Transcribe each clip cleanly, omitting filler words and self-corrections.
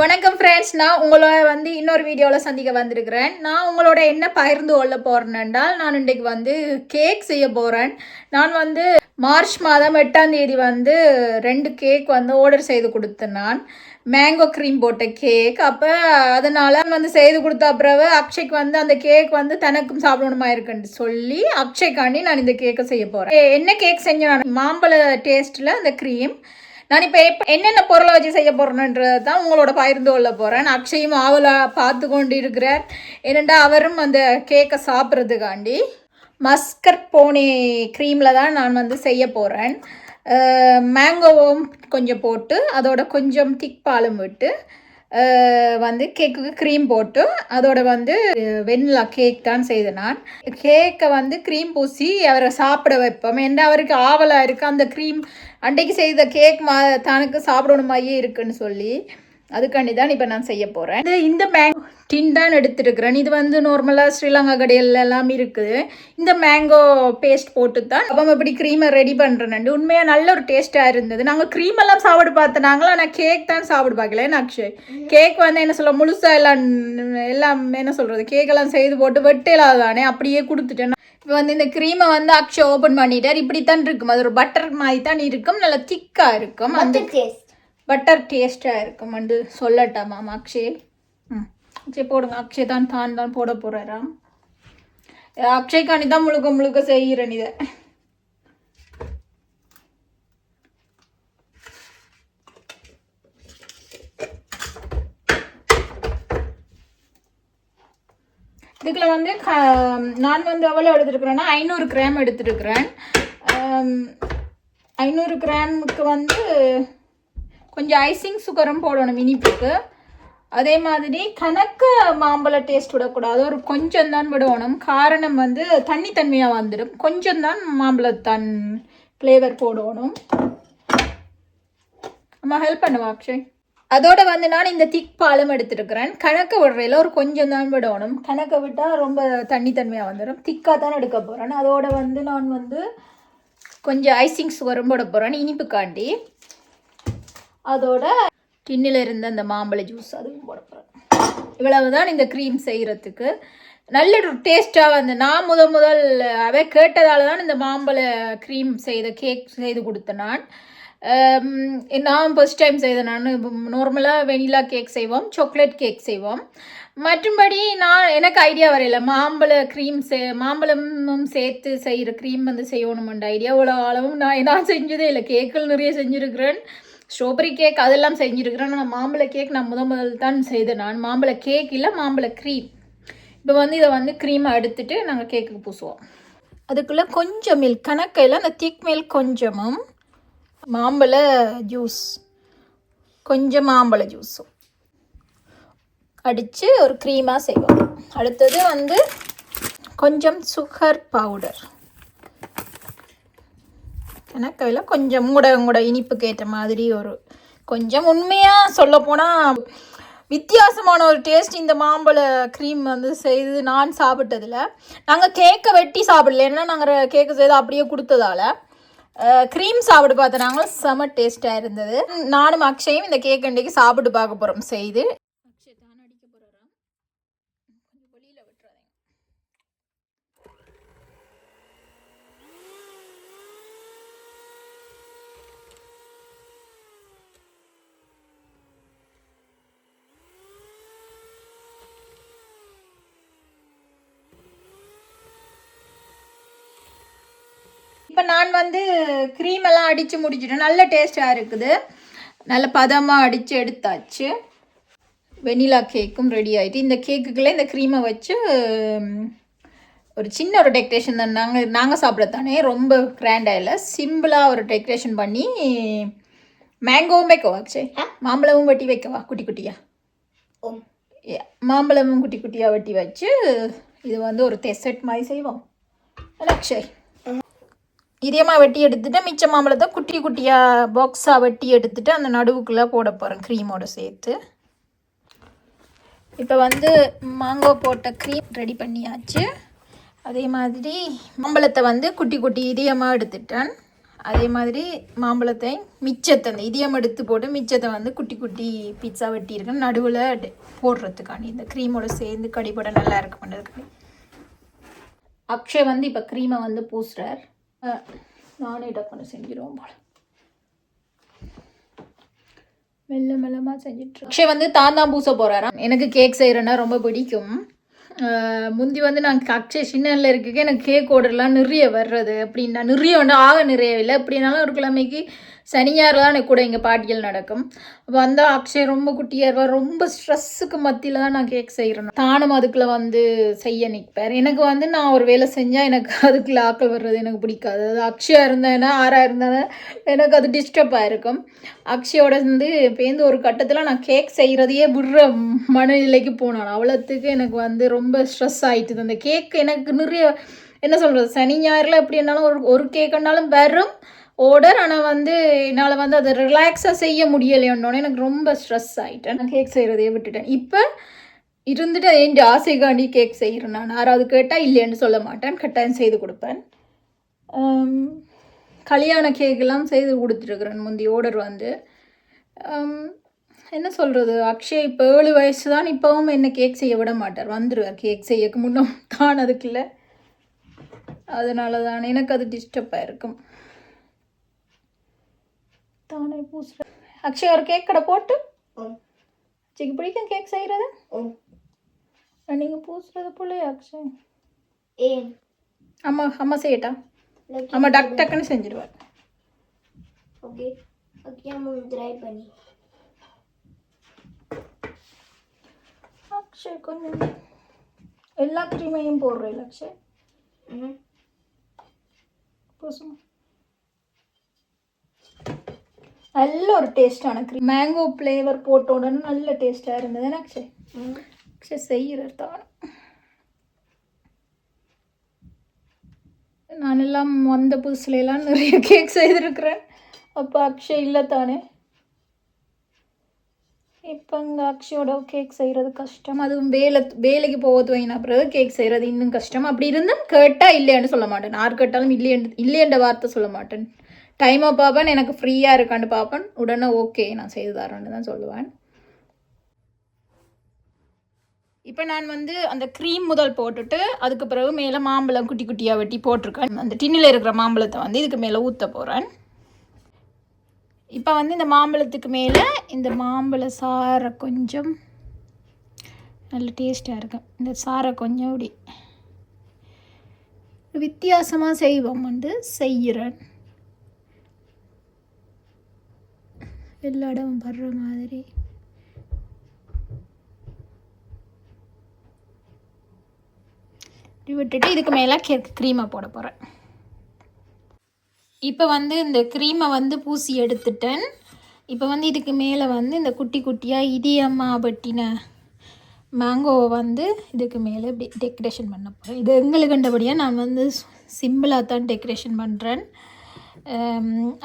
வணக்கம் ஃப்ரெண்ட்ஸ், நான் உங்களோட இன்னொரு வீடியோவில் சந்திக்க வந்திருக்கிறேன். நான் உங்களோட என்ன பகிர்ந்து கொள்ள போகிறேன் என்றால், நான் இன்றைக்கு கேக் செய்ய போகிறேன். நான் மார்ச் மாதம் 8ஆம் தேதி 2 கேக் ஆர்டர் செய்து கொடுத்தேன். நான் மேங்கோ க்ரீம் போட்ட கேக். அப்போ அதனால் செய்து கொடுத்த பிறகு அக்ஷய்க்கு அந்த கேக் தனக்கும் சாப்பிடணுமா இருக்குன்னு சொல்லி அக்ஷய்க்காண்டி நான் இந்த கேக்கை செய்ய போகிறேன். என்ன கேக் செஞ்சேன்? நான் மாம்பழ டேஸ்ட்டில் அந்த க்ரீம். நான் இப்போ என்னென்ன பொருளை வச்சு செய்ய போகிறேன்ன்றது தான் உங்களோட பகிர்ந்து கொள்ள போகிறேன். அக்ஷயும் ஆவலாக பார்த்து கொண்டு இருக்கிறார். ஏனெண்டா அவரும் அந்த கேக்கை சாப்பிட்றதுக்காண்டி மஸ்கட் போனே க்ரீமில் தான் நான் செய்ய போகிறேன். மேங்கோவும் கொஞ்சம் போட்டு அதோட கொஞ்சம் திக் பாலும் விட்டு கேக்குக்கு க்ரீம் போட்டு அதோட வெண்ணிலா கேக் தான் செய்தேன். நான் கேக்கை க்ரீம் பூசி அவரை சாப்பிட வைப்போம். ஏன்னா அவருக்கு ஆவலாக இருக்குது அந்த க்ரீம் அன்றைக்கு செய்த கேக் தனக்கு சாப்பிடணுமாயே இருக்குன்னு சொல்லி அதுக்காண்டி தான் இப்போ நான் செய்ய போகிறேன். இந்த மேங்கோ டின் தான் எடுத்துருக்கிறேன். இது நார்மலாக ஸ்ரீலங்கா கடையில் எல்லாம் இருக்குது. இந்த மேங்கோ பேஸ்ட் போட்டு தான் அப்போ இப்படி க்ரீமை ரெடி பண்ணுறேன். உண்மையாக நல்ல ஒரு டேஸ்ட்டாக இருந்தது. நாங்கள் க்ரீம் எல்லாம் சாப்பிட்டு பார்த்தனாங்களா, ஆனால் கேக் தான் சாப்பிட்டு பார்க்கல. அக்ஷய் கேக் என்ன சொல்ல முழுசாக எல்லாம் என்ன சொல்கிறது, கேக்கெல்லாம் செய்து போட்டு வெட்டையிலாத தானே அப்படியே கொடுத்துட்டேன். இப்போ இந்த க்ரீமை அக்ஷய் ஓப்பன் பண்ணிட்டார். இப்படித்தான் இருக்கும். அது ஒரு பட்டர் மாதிரி தான் இருக்கும். நல்லா திக்காக இருக்கும். அந்த பட்டர் டேஸ்ட்டாக இருக்கும் சொல்லட்டாமா அக்ஷய்? அக்ஷய் போடுங்க. அக்ஷய் தான் போட போகிறாராம். அக்ஷய்க்காண்டி தான் முழுக்க செய்கிறேன் இதை. இதுக்குள்ள நான் எவ்வளோ எடுத்துருக்குறேன்னா 500 கிராம் எடுத்துருக்குறேன். 500 கிராமுக்கு கொஞ்சம் ஐசிங் சுகரும் போடணும் இனிப்புக்கு. அதே மாதிரி கணக்கு மாம்பழ டேஸ்ட் விடக்கூடாது, ஒரு கொஞ்சம் தான் விடணும். காரணம் தண்ணித்தன்மையாக வந்துடும். கொஞ்சம் தான் மாம்பழத்தான் ஃப்ளேவர் போடணும். நம்ம ஹெல்ப் பண்ணுவா அக்ஷய். அதோட நான் இந்த திக் பாலும் எடுத்துருக்கிறேன். கணக்கை விடுறையில் ஒரு கொஞ்சம் தான் விடணும். கணக்கை விட்டால் ரொம்ப தண்ணித்தன்மையாக வந்துடும். திக்காக தான் எடுக்க போகிறேன். அதோட நான் கொஞ்சம் ஐசிங் சுகரும் போட போகிறேன் இனிப்புக்காண்டி. அதோட டின்னில் இருந்த அந்த மாம்பழ ஜூஸ் அதுவும் போட போகிறேன். இவ்வளவு தான் இந்த க்ரீம் செய்கிறதுக்கு. நல்ல ஒரு டேஸ்ட்டாக நான் முதல் அவை கேட்டதால் தான் இந்த மாம்பழ க்ரீம் கேக் செய்து கொடுத்தேன். நான் ஃபர்ஸ்ட் டைம் செய்தேன். நான் நார்மலாக வெனிலா கேக் செய்வோம், சாக்லேட் கேக் செய்வோம். மற்றும்படி எனக்கு ஐடியா வரையில மாம்பழ க்ரீம் மாம்பழமும் சேர்த்து செய்கிற க்ரீம் செய்யணுமென்ற ஐடியா இவ்வளோ அளவும் நான் செஞ்சதே இல்லை. கேக்கள் நிறைய செஞ்சுருக்கிறேன், ஸ்ட்ராபெரி கேக் அதெல்லாம் செஞ்சுருக்கிறேன். நான் மாம்பழ கேக் நான் முதல் தான் செய்தேன். நான் மாம்பழ கேக் இல்லை, மாம்பழ க்ரீம். இப்போ இதை க்ரீமை எடுத்துட்டு நாங்கள் கேக்குக்கு பூசுவோம். அதுக்குள்ளே கொஞ்சம் மில்க் கணக்கையில் அந்த திக் மில்க் கொஞ்சமும் மாம்பழ ஜூஸ் கொஞ்சம் மாம்பழ ஜூஸும் அடித்து ஒரு க்ரீமாக செய்வோம். அடுத்தது கொஞ்சம் சுகர் பவுடர். கணக்கையில் கொஞ்சம் கூட இனிப்புக்கு ஏற்ற மாதிரி ஒரு கொஞ்சம். உண்மையாக சொல்லப்போனால் வித்தியாசமான ஒரு டேஸ்ட் இந்த மாம்பழ க்ரீம் செய்து நான் சாப்பிட்டதில். நாங்கள் கேக்கை வெட்டி சாப்பிடல, ஏன்னா நாங்கள் கேக்கு செய்து அப்படியே கொடுத்ததால் க்ரீம் சாப்பிட்டு பார்த்தோம். நாங்கள் செம டேஸ்ட்டாக இருந்தது. நானும் அக்ஷயும் இந்த கேக் அன்றைக்கு சாப்பிட்டு பார்க்க போகிறோம் செய்து. அக்ஷய் தான் அடிக்க போகிறாராம், வெளியில் விட்டுறாங்க. இப்போ நான் க்ரீம் எல்லாம் அடித்து முடிச்சிட்டேன். நல்ல டேஸ்ட்டாக இருக்குது. நல்ல பதமாக அடித்து எடுத்தாச்சு. வெனிலா கேக்கும் ரெடி ஆகிட்டு. இந்த கேக்குக்குள்ளே இந்த க்ரீமை வச்சு ஒரு சின்ன ஒரு டெக்கரேஷன் தான். நாங்கள் சாப்பிட்றதானே ரொம்ப கிராண்டாக இல்லை, சிம்பிளாக ஒரு டெக்கரேஷன் பண்ணி மேங்கோவும் வைக்கவா அக்ஷய்? மாம்பழமும் வெட்டி வைக்கவா குட்டி குட்டியாக? மாம்பழமும் குட்டி குட்டியாக வெட்டி வச்சு இது ஒரு டெசர்ட் மாதிரி செய்வோம் அக்ஷய். இதயமாக வெட்டி எடுத்துகிட்டு மிச்ச மாம்பழத்தை குட்டி குட்டியாக பாக்ஸாக வெட்டி எடுத்துகிட்டு அந்த நடுவுக்குள்ளே போட போகிறேன் க்ரீமோடு சேர்த்து. இப்போ மாங்கோ போட்ட க்ரீம் ரெடி பண்ணியாச்சு. அதே மாதிரி மாம்பழத்தை குட்டி குட்டி இதயமாக எடுத்துட்டேன். அதே மாதிரி மாம்பழத்தை மிச்சத்தை அந்த இதயம் எடுத்து போட்டு மிச்சத்தை வந்து குட்டி குட்டி பீட்சா வெட்டியிருக்கேன் நடுவில் போடுறதுக்காண்டி இந்த க்ரீமோட சேர்ந்து கடிப்பட நல்லா இருக்க பண்ணுறதுக்காண்டி. அக்ஷய் வந்து இப்போ க்ரீமை வந்து பூசுறார். நானே டக்குன்னு செஞ்சிடுவோம் போல மெல்ல மெல்லமாக செஞ்சிட்டு. அக்ஷய் வந்து தான் பூச போகிறாராம். எனக்கு கேக் செய்கிறேன்னா ரொம்ப பிடிக்கும். முந்தி வந்து நான் அக்ஷய் சின்னல இருக்க எனக்கு கேக் ஆர்டர்லாம் நிறைய வர்றது அப்படின்னா நிறைய ஒன்று நிறைய இல்லை எப்படின்னாலும் ஒரு கிழமைக்கு சனியாரெலாம் எனக்கு கூட எங்கள் பாட்டிகள் நடக்கும். வந்தால் அக்ஷய் ரொம்ப குட்டியாக இருப்பார். ரொம்ப ஸ்ட்ரெஸ்ஸுக்கு மத்தியில் தான் நான் கேக் செய்கிறேன். தானும் அதுக்குள்ளே வந்து செய்ய நிற்பார். எனக்கு வந்து நான் ஒரு வேலை செஞ்சால் எனக்கு அதுக்குள்ளே ஆக்கள் வர்றது எனக்கு பிடிக்காது. அது அக்ஷயா இருந்தேன்னா ஆறாக இருந்தாலும் எனக்கு அது டிஸ்டர்பாக இருக்கும். அக்ஷயோட வந்து பேருந்து ஒரு கட்டத்தில் நான் கேக் செய்கிறதையே விடுற மனநிலைக்கு போனான். அவ்வளோத்துக்கு எனக்கு வந்து ரொம்ப ஸ்ட்ரெஸ் ஆகிட்டுது. அந்த கேக் எனக்கு நிறைய என்ன சொல்கிறது சனி ஞாயிறில் எப்படி இருந்தாலும் ஒரு கேக்குன்னாலும் வரும் ஆர்டர். ஆனால் வந்து என்னால் வந்து அதை ரிலாக்ஸாக செய்ய முடியலையோன்னொன்னே எனக்கு ரொம்ப ஸ்ட்ரெஸ் ஆகிட்டேன். நான் கேக் செய்கிறதையே விட்டுட்டேன். இப்போ இருந்துட்டு என் ஆசைக்காண்டி கேக் செய்கிறேன். நான் யாராவது கேட்டால் இல்லைன்னு சொல்ல மாட்டேன், கட்டாயம் செய்து கொடுப்பேன். கல்யாண கேக்கெல்லாம் செய்து கொடுத்துருக்குறேன் முந்தி ஆர்டர் வந்து. என்ன சொல்கிறது அக்ஷய் இப்போ 7 வயசு தான். இப்போவும் என்ன கேக் செய்ய விட மாட்டார். வந்துடுவார் கேக் செய்யக்கு முன்னே தான் அதுக்குள்ள. அதனால தான் எனக்கு அது டிஸ்டர்பாக இருக்கும். தானே பூசுகிறேன். அக்ஷய் ஒரு கேக் கடை போட்டு அக்ஷய்க்கு பிடிக்கும் கேக் செய்கிறது. நீங்கள் பூசுறது போல அக்ஷய் அம்மா அம்மா செய்யட்டா? அம்மா டக்குன்னு செஞ்சிடுவார். ஓகே ஓகே அம்மா ட்ரை பண்ணி அக்ஷய் கொஞ்சம் எல்லா க்ரீமையும் போடுறேன் அக்ஷய். பூசுமா நல்ல ஒரு டேஸ்டான க்ரீம் மேங்கோ ஃப்ளேவர் போட்ட உடனே நல்ல டேஸ்ட்டாக இருந்தது. அக்ஷய் அக்ஷய் செய்கிறது தான். நான் எல்லாம் வந்த புதுசுலாம் நிறைய கேக் செய்திருக்கிறேன். அப்போ அக்ஷய் இல்லை தானே. இப்போ இங்கே அக்ஷயோட கேக் செய்கிறது கஷ்டம். அதுவும் வேலைக்கு போகிறது வைனா பிறகு கேக் செய்கிறது இன்னும் கஷ்டம். அப்படி இருந்தால் கேட்டால் இல்லைன்னு சொல்ல மாட்டேன். யார் கேட்டாலும் இல்லைன்ற வார்த்தை சொல்ல மாட்டேன். டைமாக பார்ப்பேன், எனக்கு ஃப்ரீயாக இருக்கான்னு பார்ப்பேன். உடனே ஓகே நான் செய்து தரேன்னு தான் சொல்லுவேன். இப்போ நான் வந்து அந்த க்ரீம் முதல் போட்டுட்டு அதுக்கு பிறகு மேலே மாம்பழம் குட்டி குட்டியாக வெட்டி போட்டிருக்கேன். அந்த டின்னில் இருக்கிற மாம்பழத்தை வந்து இதுக்கு மேலே ஊற்ற போகிறேன். இப்போ வந்து இந்த மாம்பழத்துக்கு மேலே இந்த மாம்பழ சாறை கொஞ்சம் நல்ல டேஸ்ட்டாக இருக்கும். இந்த சாறை கொஞ்சம் அப்படி வித்தியாசமாக செய்வோம் வந்து செய்கிறேன். எல்லா இடமும் படுற மாதிரி விட்டுட்டு இதுக்கு மேலே க்ரீமை போட போகிறேன். இப்போ வந்து இந்த க்ரீமை வந்து பூசி எடுத்துட்டேன். இப்போ வந்து இதுக்கு மேலே வந்து இந்த குட்டி குட்டியாக இதயம்மா பட்டின மேங்கோவை வந்து இதுக்கு மேலே இப்படி டெக்கரேஷன் பண்ண போகிறேன். இது எங்களுக்கு கண்டபடியாக நான் வந்து சிம்பிளாக தான் டெக்கரேஷன் பண்ணுறேன்.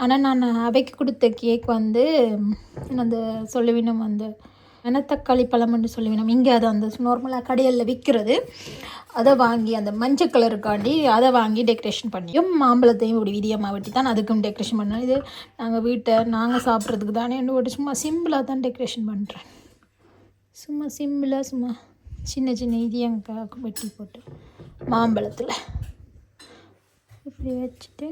ஆனால் நான் அவைக்கு கொடுத்த கேக் வந்து அந்த சொல்லுவினம் அந்த மணத்தக்காளி பழம்னு சொல்லுவினம் இங்கே அது அந்த நார்மலாக கடையில் விற்கிறது. அதை வாங்கி அந்த மஞ்சள் கலருக்காண்டி அதை வாங்கி டெக்கரேஷன் பண்ணியும் மாம்பழத்தையும் ஒரு விதியமாக வெட்டி தான் அதுக்கும் டெக்கரேஷன் பண்ணேன். இது நாங்கள் சாப்பிட்றதுக்கு தானே என்ன சும்மா சிம்பிளாக தான் டெக்கரேஷன் பண்ணுறேன். சும்மா சிம்பிளாக சும்மா சின்ன சின்ன இதயங்காக வெட்டி போட்டு மாம்பழத்தில் இப்படி வச்சுட்டு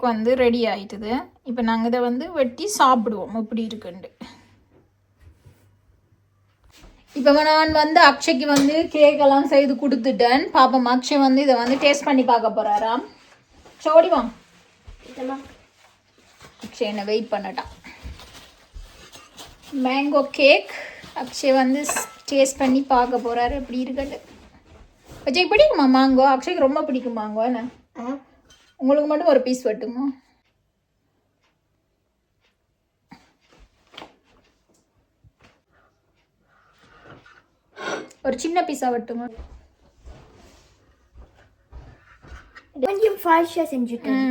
வந்து ரெடி ஆயிட்டுது. இப்போ நாங்கள் இதை வந்து வெட்டி சாப்பிடுவோம் எப்படி இருக்குண்டு. இப்போ நான் வந்து அக்ஷய்க்கு வந்து கேக்கெல்லாம் செய்து கொடுத்துட்டேன். பாப்போம் அக்ஷய் வந்து இதை வந்து டேஸ்ட் பண்ணி பார்க்க போகிறாராம். சோடிவாம் அக்ஷய் என்ன வெயிட் பண்ணட்டான். மேங்கோ கேக் அக்ஷய் வந்து டேஸ்ட் பண்ணி பார்க்க போகிறாரு எப்படி இருக்குண்டு. அக்ஷய் பிடிக்குமா மாங்கோ? அக்ஷய்க்கு ரொம்ப பிடிக்கும் மாங்கோ. என்ன உங்களுக்கு மட்டும் ஒரு பீஸ் வெட்டுமா? ஒரு சின்ன பீஸாக வெட்டுமா? கொஞ்சம் ஃபாஸ்ட்டாக செஞ்சுட்டேன்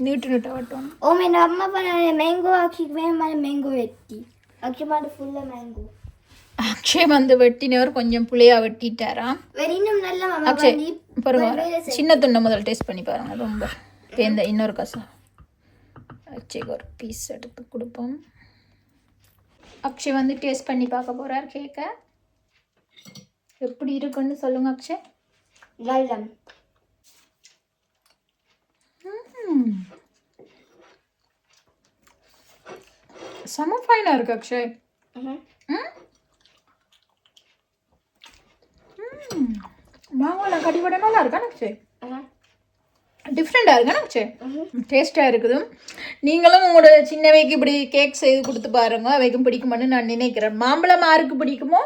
நீட்டு நீட்டாக வட்டும் ஓ என் அம்மா பண்ண மேங்கோ ஆக்கிக்குவேன் மேங்கோ வெட்டி ஆக்சுவலாக ஃபுல்லாக மேங்கோ அக்ஷய் வந்து வெட்டினவர் கொஞ்சம் புளியா வெட்டிட்டாராம். வேற இன்னும் நல்ல அக்ஷய் பாருங்க, சின்ன துண்டை முதல்ல டேஸ்ட் பண்ணி பாருங்க. ரொம்ப இந்த இன்னொரு கசம் அக்ஷய்க்கு ஒரு பீஸ் எடுத்து கொடுப்போம். அக்ஷய் வந்து டேஸ்ட் பண்ணி பார்க்க போறார் கேக்கை. எப்படி இருக்குன்னு சொல்லுங்க அக்ஷய். நல்லா செம ஃபைனாக இருக்கு அக்ஷய். மாங்கோலாம் கடிபட நல்லா இருக்கா அக்ஷய். டிஃப்ரெண்டாக இருக்கா அக்ஷய். டேஸ்ட்டாக இருக்குது. நீங்களும் உங்களோட சின்னவைக்கு இப்படி கேக் செய்து கொடுத்து பாருங்க, அவைக்கும் பிடிக்குமான்னு நான் நினைக்கிறேன். மாம்பழம் யாருக்கு பிடிக்குமோ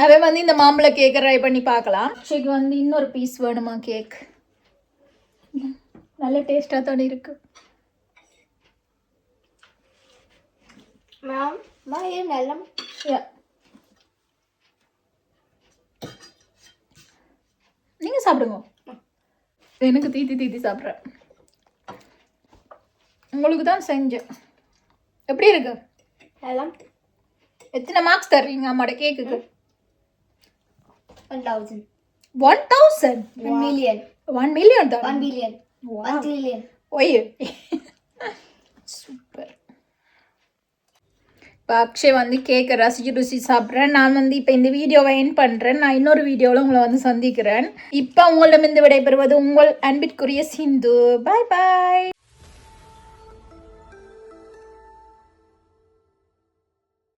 அவை வந்து இந்த மாம்பழ கேக்கை ட்ரை பண்ணி பார்க்கலாம். அக்ஷய்க்கு வந்து இன்னொரு பீஸ் வேணுமா கேக். நல்ல டேஸ்ட்டாக தானே இருக்கு. நல்லா நீங்கள் சாப்பிடுங்க. எனக்கு தீத்தி சாப்பிட்றேன். உங்களுக்கு தான் செஞ்சேன். எப்படி இருக்கு? எத்தனை மார்க்ஸ் தர்றீங்க அம்மாட கேக்குக்கு? 1000 1000 1 million 1 million தான். 1 billion 1 trillion. Y super. இப்போ அக்ஷய் வந்து கேக்கை ருசி சாப்பிட்றேன். நான் வந்து இப்போ இந்த வீடியோவை எண்ட் பண்ணுறேன். நான் இன்னொரு வீடியோவில் உங்களை வந்து சந்திக்கிறேன். இப்போ உங்களிடமிருந்து விடைபெறுவது உங்கள் அன்பிற்குரிய சிந்து. பாய் பாய்.